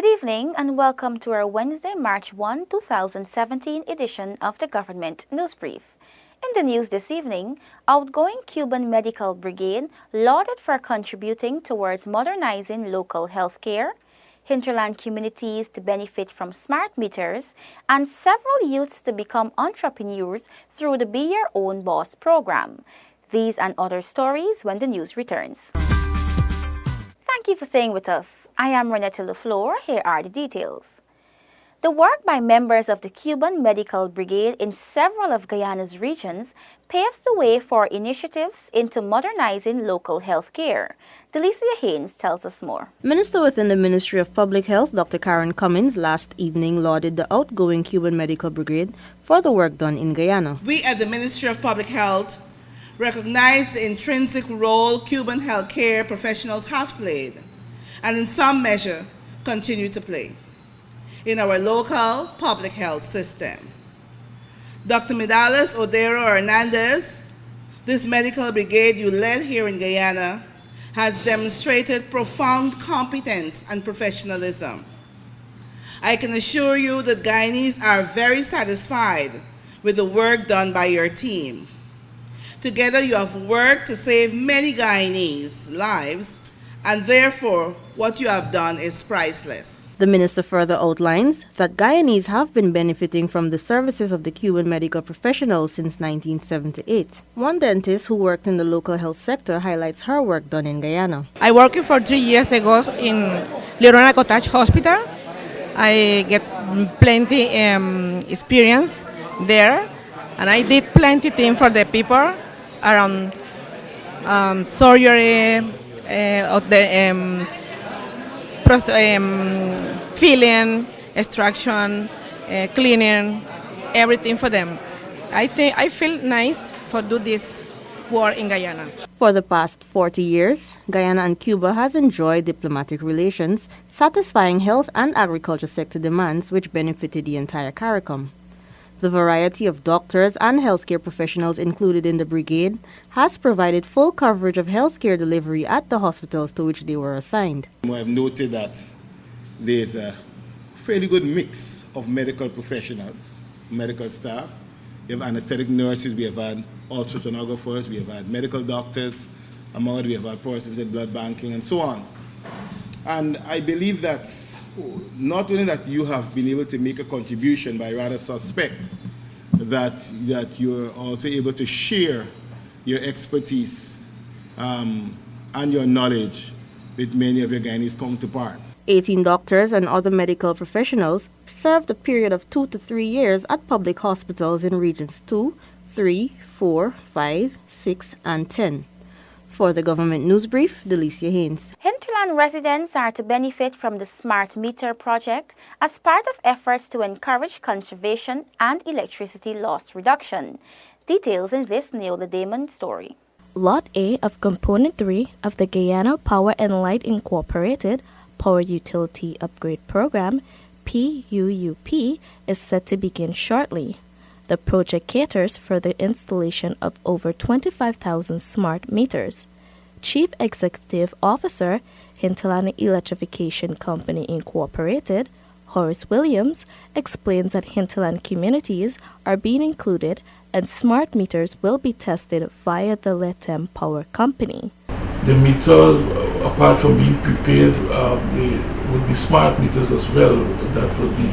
Good evening and welcome to our Wednesday, March 1, 2017 edition of the Government News Brief. In the news this evening, outgoing Cuban Medical Brigade lauded for contributing towards modernizing local health care, hinterland communities to benefit from smart meters, and several youths to become entrepreneurs through the Be Your Own Boss program. These and other stories when the news returns. Thank you for staying with us. I am Renetta LaFleur. Here are the details. The work by members of the Cuban Medical Brigade in several of Guyana's regions paves the way for initiatives into modernizing local health care. Delicia Haynes tells us more. Minister within the Ministry of Public Health, Dr. Karen Cummins, last evening lauded the outgoing Cuban Medical Brigade for the work done in Guyana. We at the Ministry of Public Health recognize the intrinsic role Cuban healthcare professionals have played, and in some measure continue to play, in our local public health system. Dr. Medalis Odero Hernandez, this medical brigade you led here in Guyana, has demonstrated profound competence and professionalism. I can assure you that Guyanese are very satisfied with the work done by your team. Together you have worked to save many Guyanese lives, and therefore what you have done is priceless. The minister further outlines that Guyanese have been benefiting from the services of the Cuban medical professionals since 1978. One dentist who worked in the local health sector highlights her work done in Guyana. I worked for 3 years ago in Leonora Cottage Hospital. I get plenty experience there, and I did plenty things for the people around surgery, of the filling, extraction, cleaning, everything for them. I feel nice for do this work in Guyana. For the past 40 years, Guyana and Cuba has enjoyed diplomatic relations, satisfying health and agriculture sector demands which benefited the entire CARICOM. The variety of doctors and healthcare professionals included in the brigade has provided full coverage of healthcare delivery at the hospitals to which they were assigned. I've noted that there's a fairly good mix of medical professionals, medical staff. We have anesthetic nurses, we have had ultrasonographers, we have had medical doctors, we have had persons in blood banking, and so on. And I believe that not only that you have been able to make a contribution, but I rather suspect that you're also able to share your expertise and your knowledge with many of your Guyanese counterparts. 18 doctors and other medical professionals served a period of 2 to 3 years at public hospitals in regions 2, 3, 4, 5, 6, and 10. For the Government News Brief, Delicia Haynes. Hinterland residents are to benefit from the Smart Meter project as part of efforts to encourage conservation and electricity loss reduction. Details in this Neola Damon story. Lot A of Component 3 of the Guyana Power and Light Incorporated Power Utility Upgrade Program, PUUP, is set to begin shortly. The project caters for the installation of over 25,000 smart meters. Chief Executive Officer, Hinterland Electrification Company Incorporated, Horace Williams, explains that hinterland communities are being included and smart meters will be tested via the Letem Power Company. The meters, apart from being prepared, they would be smart meters as well that would be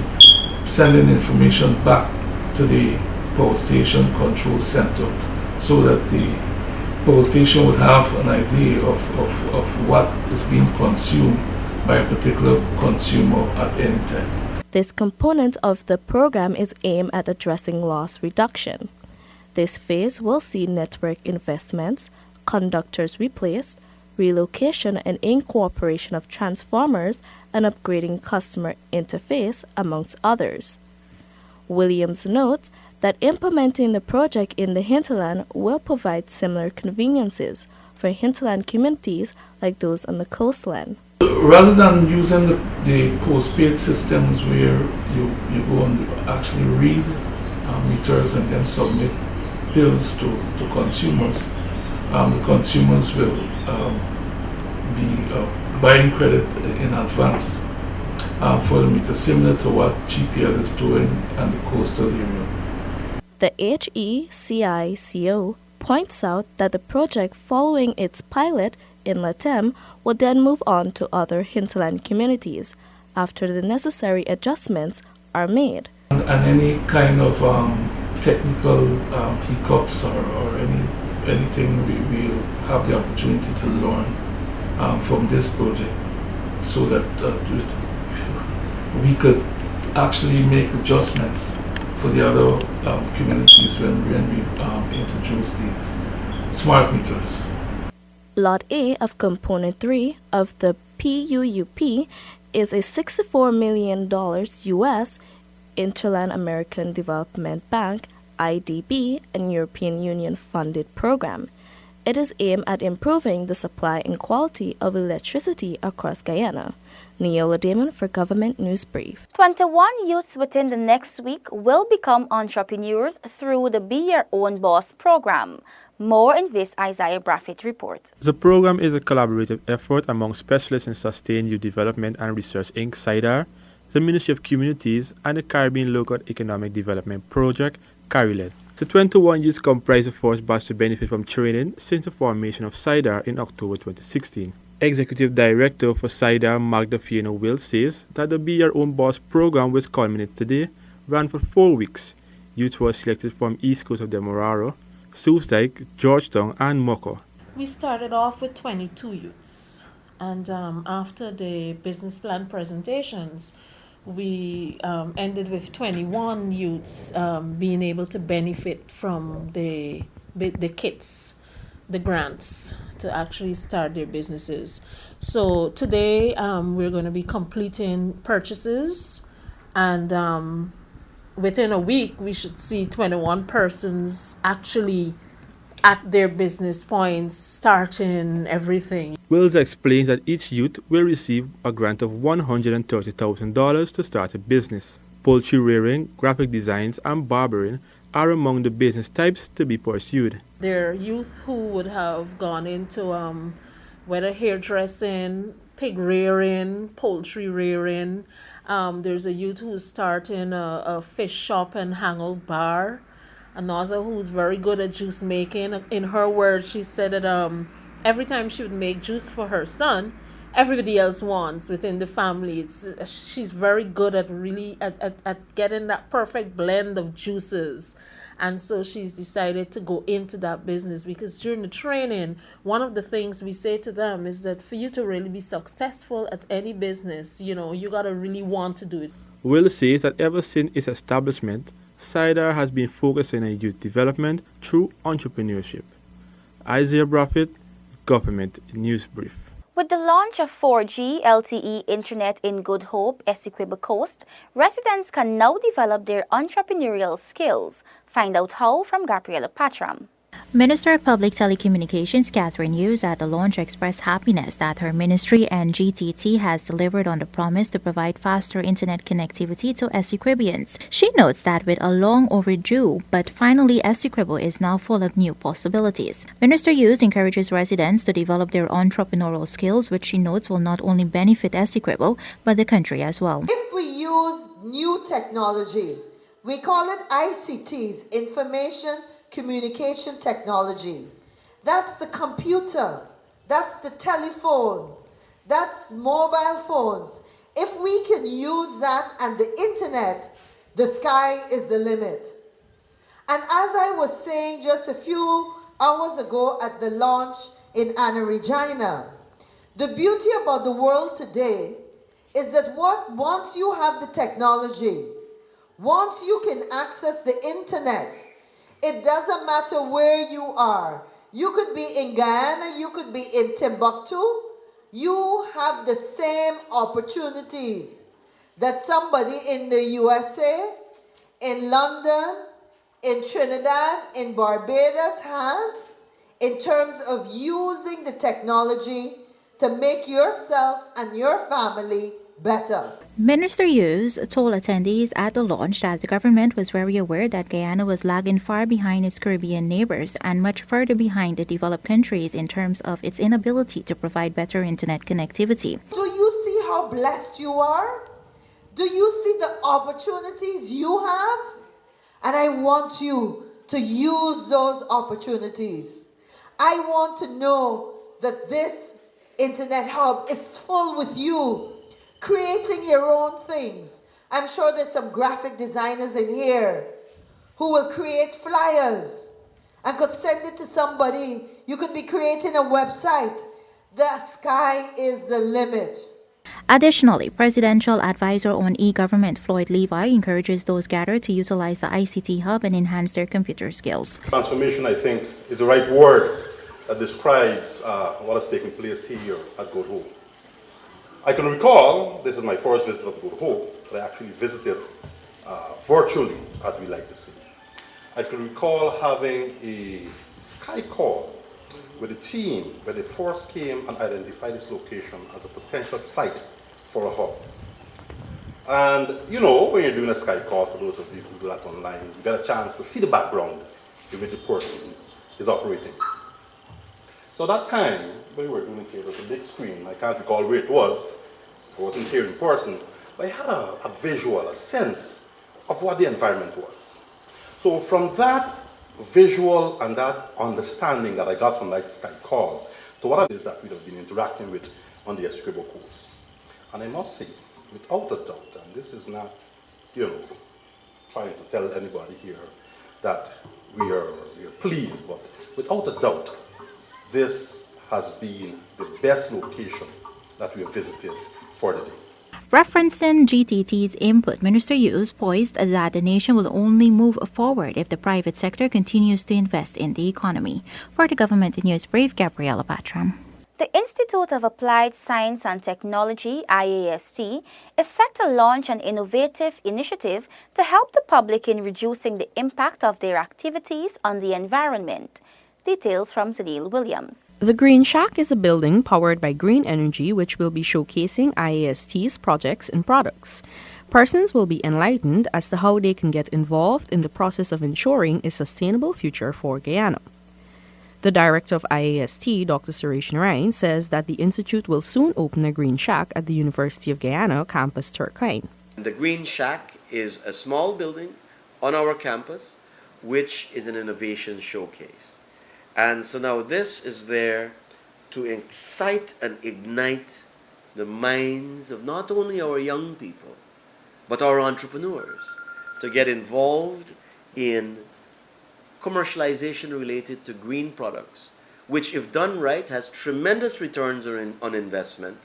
sending information back to the power station control center so that the power station would have an idea of what is being consumed by a particular consumer at any time. This component of the program is aimed at addressing loss reduction. This phase will see network investments, conductors replaced, relocation and incorporation of transformers, and upgrading customer interface, amongst others. Williams notes that implementing the project in the hinterland will provide similar conveniences for hinterland communities like those on the coastline. Rather than using the postpaid systems where you go and actually read meters and then submit bills to consumers, the consumers will be buying credit in advance. for the meter, similar to what GPL is doing in the coastal area. The HECICO points out that the project following its pilot in Latem will then move on to other hinterland communities after the necessary adjustments are made. And any kind of technical hiccups or anything, we will have the opportunity to learn from this project so that we could actually make adjustments for the other communities when we introduce the smart meters. Lot A of Component 3 of the PUUP is a $64 million US Interland American Development Bank IDB and European Union funded program. It is aimed at improving the supply and quality of electricity across Guyana. Neola Damon for Government News Brief. 21 youths within the next week will become entrepreneurs through the Be Your Own Boss program. More in this Isaiah Braffett report. The program is a collaborative effort among specialists in Sustained Youth Development and Research Inc., SIDAR, the Ministry of Communities, and the Caribbean Local Economic Development Project, CARILED. The 21 youths comprise the first batch to benefit from training since the formation of SIDAR in October 2016. Executive Director for SIDAR, Magda Fiona-Will, says that the Be Your Own Boss program, which culminates today, ran for 4 weeks. Youths were selected from East Coast of Demerara, Soosdijk, Georgetown, and Moko. We started off with 22 youths, and after the business plan presentations, we ended with 21 youths being able to benefit from the kits, the grants, to actually start their businesses. So today we're going to be completing purchases, and within a week we should see 21 persons actually at their business points, starting everything. Wills explains that each youth will receive a grant of $130,000 to start a business. Poultry rearing, graphic designs, and barbering are among the business types to be pursued. There are youth who would have gone into whether hairdressing, pig rearing, poultry rearing. There's a youth who's starting a fish shop and hangout bar. Another who's very good at juice making. In her words, she said that every time she would make juice for her son, everybody else wants within the family. She's very good at really at getting that perfect blend of juices. And so she's decided to go into that business, because during the training, one of the things we say to them is that for you to really be successful at any business, you got to really want to do it. Will says that ever since its establishment, SIDAR has been focusing on youth development through entrepreneurship. Isaiah Braffett, Government News Brief. With the launch of 4G LTE Internet in Good Hope, Essequibo Coast, residents can now develop their entrepreneurial skills. Find out how from Gabriela Patram. Minister of Public Telecommunications Catherine Hughes at the launch expressed happiness that her ministry and GTT has delivered on the promise to provide faster internet connectivity to Essequibians. She notes that with a long overdue, but finally Essequibo is now full of new possibilities. Minister Hughes encourages residents to develop their entrepreneurial skills, which she notes will not only benefit Essequibo, but the country as well. If we use new technology, we call it ICTs, Information Communication Technology. That's the computer, that's the telephone, that's mobile phones. If we can use that and the internet, the sky is the limit. And as I was saying just a few hours ago at the launch in Anna Regina, the beauty about the world today is that once you have the technology, once you can access the internet, it doesn't matter where you are. You could be in Guyana, you could be in Timbuktu. You have the same opportunities that somebody in the USA, in London, in Trinidad, in Barbados has, in terms of using the technology to make yourself and your family better. Minister Hughes told attendees at the launch that the government was very aware that Guyana was lagging far behind its Caribbean neighbors and much further behind the developed countries in terms of its inability to provide better internet connectivity. Do you see how blessed you are? Do you see the opportunities you have? And I want you to use those opportunities. I want to know that this internet hub is full with you, creating your own things. I'm sure there's some graphic designers in here who will create flyers and could send it to somebody. You could be creating a website. The sky is the limit. Additionally, Presidential Advisor on E-Government Floyd Levi encourages those gathered to utilize the ICT hub and enhance their computer skills. Transformation, I think, is the right word that describes what has taken place here at Good Hope. I can recall, this is my first visit to Good Hope, that I actually visited virtually, as we like to say. I can recall having a Skype call with the team when they first came and identified this location as a potential site for a hub. And you know, when you're doing a Skype call, for those of you who do that online, you get a chance to see the background in which the person is operating. So that time, when we were doing it, it was a big screen. I can't recall where it was. I wasn't here in person, but I had a visual, a sense of what the environment was. So from that visual and that understanding that I got from that Skype call to what it is that we'd have been interacting with on the Escribo course. And I must say, without a doubt, and this is not, trying to tell anybody here that we are pleased, but without a doubt, this has been the best location that we have visited for the day. Referencing GTT's input, Minister Yu poised that the nation will only move forward if the private sector continues to invest in the economy. For the Government News Brief, Gabriela Batram. The Institute of Applied Science and Technology, IAST, is set to launch an innovative initiative to help the public in reducing the impact of their activities on the environment. Details from Zanil Williams. The Green Shack is a building powered by green energy which will be showcasing IAST's projects and products. Persons will be enlightened as to how they can get involved in the process of ensuring a sustainable future for Guyana. The director of IAST, Dr. Suresh Narain, says that the institute will soon open a Green Shack at the University of Guyana campus Turkine. The Green Shack is a small building on our campus which is an innovation showcase. And so now this is there to excite and ignite the minds of not only our young people, but our entrepreneurs to get involved in commercialization related to green products, which if done right has tremendous returns on investment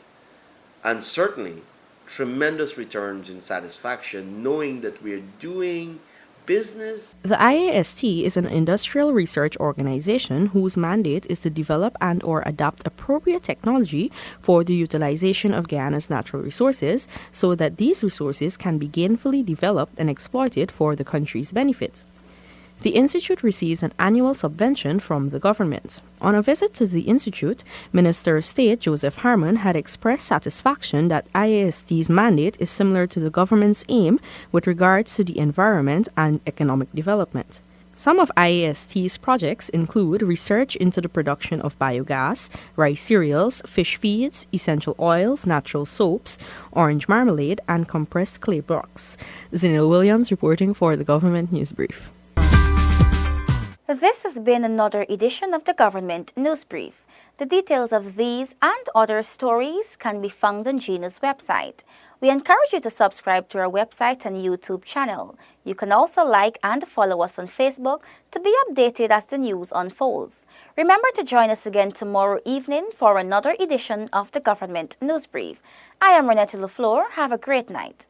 and certainly tremendous returns in satisfaction, knowing that we're doing business. The IAST is an industrial research organization whose mandate is to develop and or adapt appropriate technology for the utilization of Guyana's natural resources so that these resources can be gainfully developed and exploited for the country's benefit. The institute receives an annual subvention from the government. On a visit to the institute, Minister of State Joseph Harmon had expressed satisfaction that IAST's mandate is similar to the government's aim with regards to the environment and economic development. Some of IAST's projects include research into the production of biogas, rice cereals, fish feeds, essential oils, natural soaps, orange marmalade, and compressed clay blocks. Zinil Williams reporting for the Government News Brief. This has been another edition of the Government News Brief. The details of these and other stories can be found on GNews website. We encourage you to subscribe to our website and YouTube channel. You can also like and follow us on Facebook to be updated as the news unfolds. Remember to join us again tomorrow evening for another edition of the Government News Brief. I am Renette Lafleur. Have a great night.